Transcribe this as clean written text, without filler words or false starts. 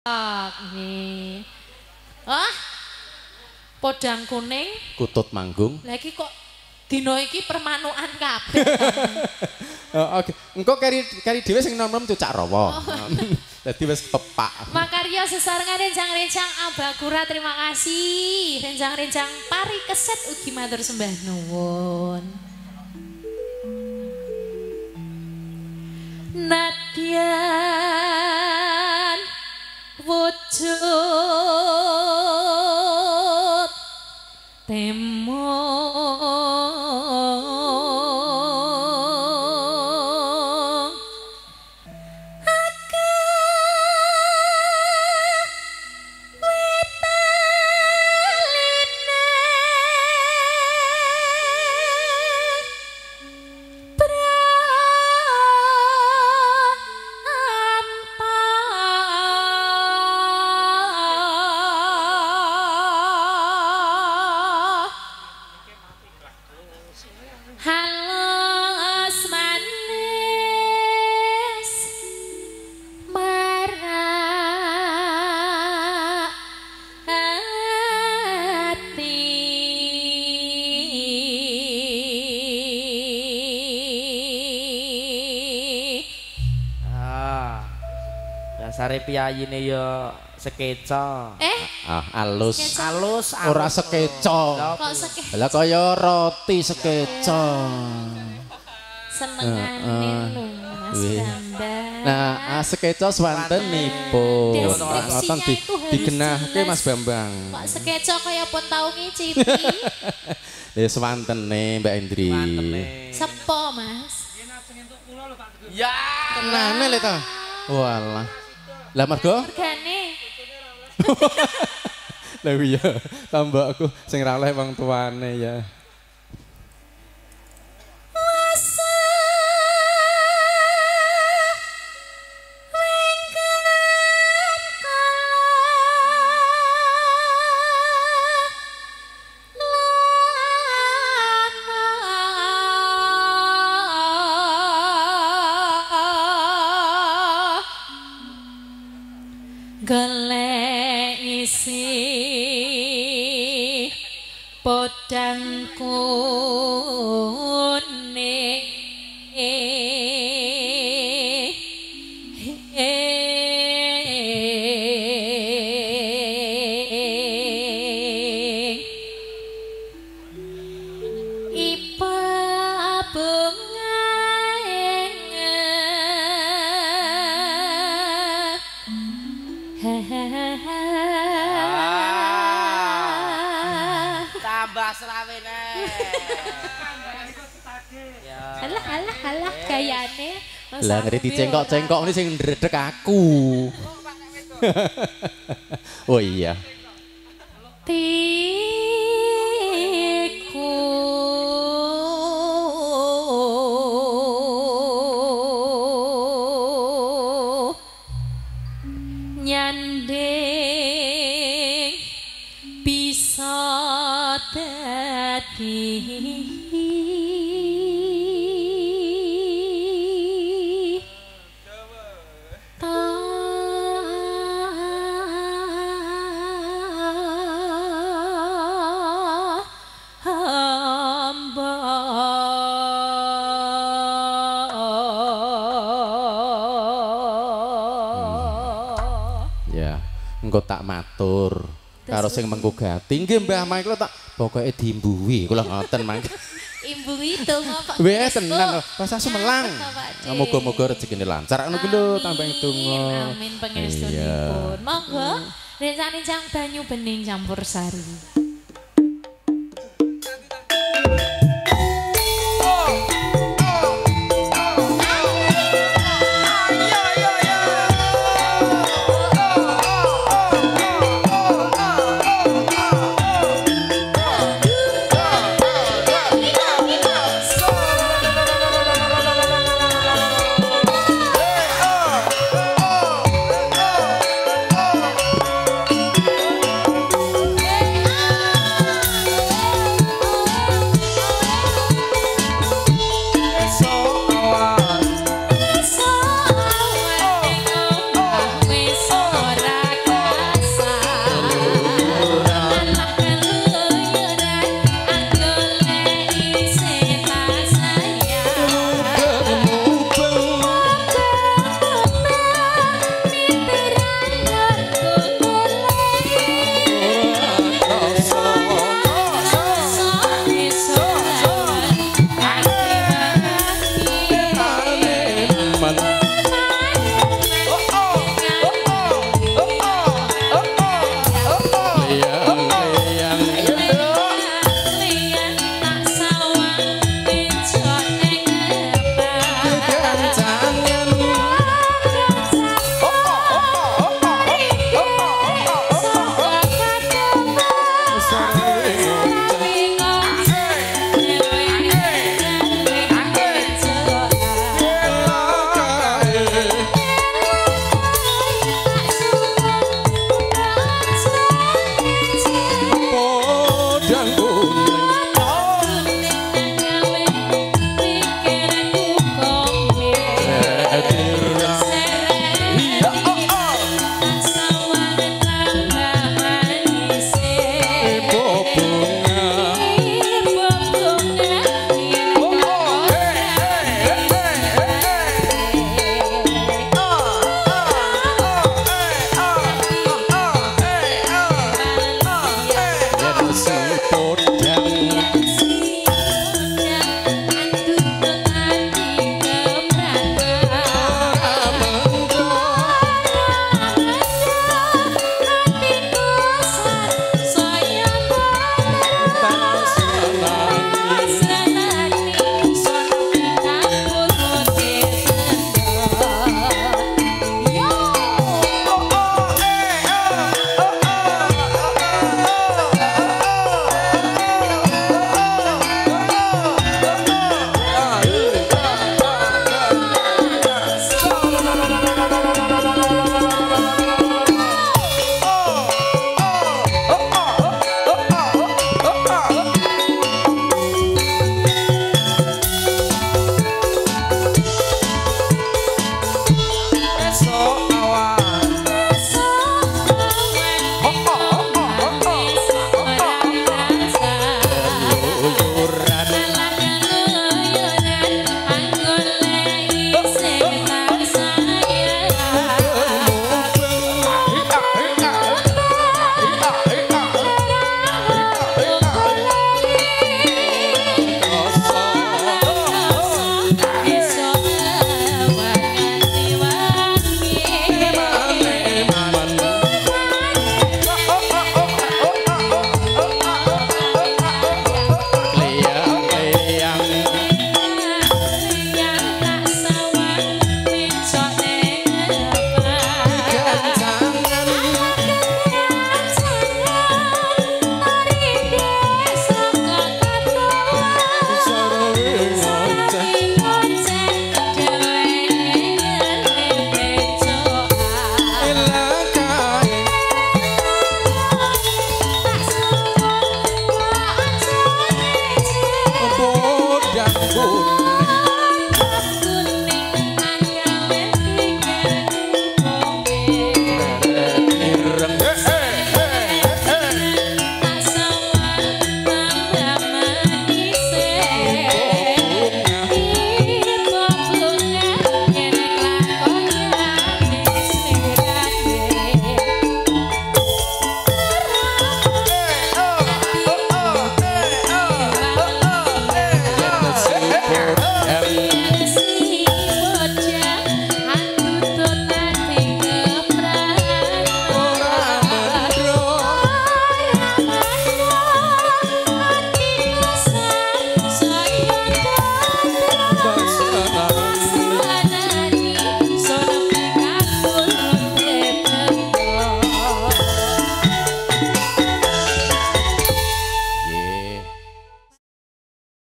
Nggih. Wah. Podang kuning. Kutut Manggung. Lagi kok dino iki permanukan kabeh. Oke. Engko kari dhewe sing nom-nom Cak Rawa. Dadi wis pepak. Makarya sesarengan rencang-rencang Abagura terima kasih. Rencang-rencang Pari Keset ugi matur sembah nuwun. Nadyan wujud temo Sare piyayine ya sekeca. Alus. Alus. Ora sekeca. Kok sekeca? Lah kaya roti sekeca. Senengane lho Mas Bambang. Nah, sekeca swantenipun. Ngoten digenahke Mas Bambang. Kok sekeca kaya pun tau ngicipi. Lha swantene Mbak Indri. Sepo Mas. Ya. Tenane lho ta. Walah. Lah mergo? Regane. Lah iya, tambah aku sing ra oleh wong tuane ya. Golek isi podang kuning Alah gayane. Lah ngerti dicengkok-cengkok ini sing ndredeg aku. Oh iya. Tiku nyanding bisa dadi engko tak matur karo sing menggugati nggih Mbah Mangklo tak pokoke diimbuhi kula ngoten mangke imbuhi donga Pak wis tenan rasa sumelang muga-muga rezekine lancar ngono kuwi lho tambah donga amin pangestunipun monggo rencang-rencang banyu bening campur sari. em